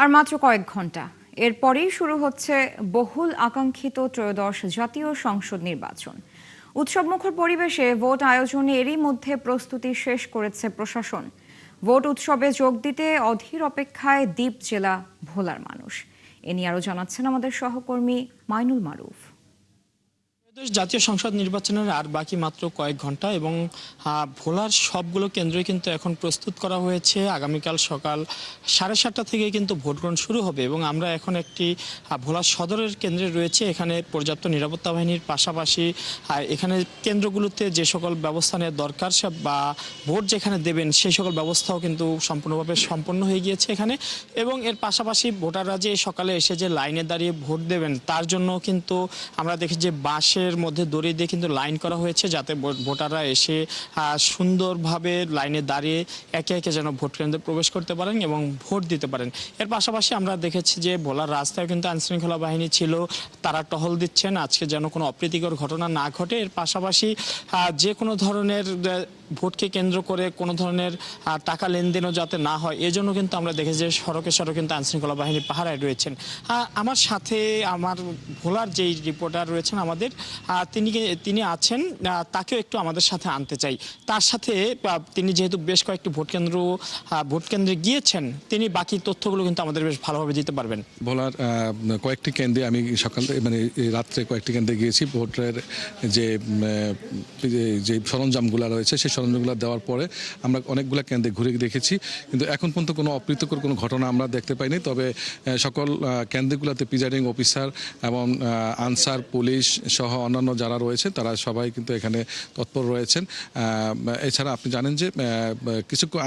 আর মাত্র কয়েক ঘন্টা এরপরেই শুরু হচ্ছে বহুল আকাঙ্ক্ষিত ত্রয়োদশ জাতীয় সংসদ নির্বাচন। উৎসবমুখর পরিবেশে ভোট আয়োজনে এরই মধ্যে প্রস্তুতি শেষ করেছে প্রশাসন। ভোট উৎসবে যোগ দিতে অধীর অপেক্ষায় দ্বীপ জেলা ভোলার মানুষ। এ নিয়ে আরো জানাচ্ছেন আমাদের সহকর্মী মাইনুল মারুফ। জাতীয় সংসদ নির্বাচনের আর বাকি মাত্র কয়েক ঘন্টা এবং ভোলার সবগুলো কেন্দ্রই কিন্তু এখন প্রস্তুত করা হয়েছে। আগামীকাল সকাল 7:30 থেকে কিন্তু ভোট গ্রহণ শুরু হবে এবং আমরা এখন একটি ভোলা সদরের কেন্দ্রে রয়েছে। এখানে পর্যাপ্ত নিরাপত্তা বাহিনীর পাশাপাশি এখানে কেন্দ্রগুলোতে যে সকল ব্যবস্থা নেওয়া দরকার বা ভোট যেখানে দেবেন সেই সকল ব্যবস্থাও কিন্তু সম্পূর্ণভাবে সম্পন্ন হয়ে গিয়েছে এখানে। এবং এর পাশাপাশি ভোটাররা যে সকালে এসে যে লাইনে দাঁড়িয়ে ভোট দেবেন তার জন্য কিন্তু আমরা দেখি যে বাসের মধ্যে দড়ি দিয়ে কিন্তু লাইন করা হয়েছে, যাতে ভোটাররা এসে সুন্দরভাবে লাইনে দাঁড়িয়ে একে একে যেন ভোট কেন্দ্রে প্রবেশ করতে পারেন এবং ভোট দিতে পারেন। এর পাশাপাশি আমরা দেখেছি যে ভোলার রাস্তায় কিন্তু আইনশৃঙ্খলা বাহিনী ছিল, তারা টহল দিচ্ছেন আজকে যেন কোনো অপ্রীতিকর ঘটনা না ঘটে। এর পাশাপাশি যে কোনো ধরনের ভোটকে কেন্দ্র করে কোনো ধরনের টাকা লেনদেনও যাতে না হয় এজন্য কিন্তু আমরা দেখেছি যে সড়কে সড়কে কিন্তু আইনশৃঙ্খলা বাহিনী পাহারায় রয়েছেন। আমার সাথে আমার ভোলার যেই রিপোর্টার রয়েছেন আমাদের তিনি আছেন, তাকেও একটু আমাদের সাথে আনতে চাই। তার সাথে তিনি যেহেতু বেশ কয়েকটি ভোট কেন্দ্রে গিয়েছেন, তিনি বাকি তথ্যগুলো কিন্তু আমাদের বেশ ভালোভাবে দিতে পারবেন। ভোলার কয়েকটি কেন্দ্রে আমি সকাল রাত্রে কয়েকটি কেন্দ্রে গিয়েছি। ভোটের যে সরঞ্জামগুলো রয়েছে সেই সরঞ্জামগুলো দেওয়ার পরে আমরা অনেকগুলো কেন্দ্রে ঘুরে দেখেছি, কিন্তু এখন পর্যন্ত কোনো অপ্রীতিকর কোনো ঘটনা আমরা দেখতে পাইনি। তবে সকল কেন্দ্রগুলোতে প্রিজাইডিং অফিসার এবং আনসার, পুলিশ সহ অন্যান্য যারা রয়েছে তারা সবাই কিন্তু এখানে তৎপর রয়েছেন। এছাড়া আপনি জানেন যে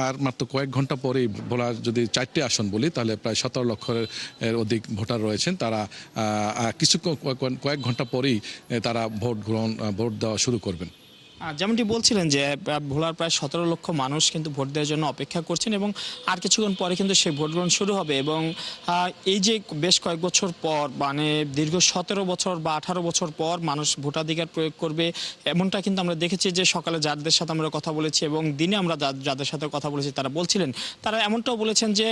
আর মাত্র কয়েক ঘন্টা পরেই ভোলার যদি 4টি আসন বলি তাহলে প্রায় 17 লক্ষের অধিক ভোটার রয়েছেন। তারা কয়েক ঘন্টা পরেই তারা ভোট দেওয়া শুরু করবেন। যেমনটি বলছিলেন যে ভোলার প্রায় 17 লক্ষ মানুষ কিন্তু ভোট দেওয়ার জন্য অপেক্ষা করছেন এবং আর কিছুক্ষণ পরে কিন্তু সেই ভোট গ্রহণ শুরু হবে। এবং এই যে বেশ কয়েক বছর পর, মানে দীর্ঘ 17 বছর বা 18 বছর পর মানুষ ভোটাধিকার প্রয়োগ করবে, এমনটা কিন্তু আমরা দেখেছি যে সকালে যাদের সাথে আমরা কথা বলেছি এবং দিনে আমরা যাদের সাথে কথা বলেছি তারা বলছিলেন, তারা এমনটাও বলেছেন যে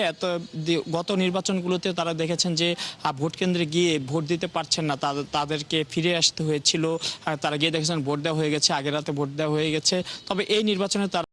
গত নির্বাচনগুলোতে তারা দেখেছেন যে ভোট কেন্দ্রে গিয়ে ভোট দিতে পারছেন না, তাদেরকে ফিরে আসতে হয়েছিল। তারা গিয়ে দেখেছেন ভোট দেওয়া হয়ে গেছে, আগের রাতে ভোট দেওয়া হয়ে গেছে। তবে এই নির্বাচনে তারা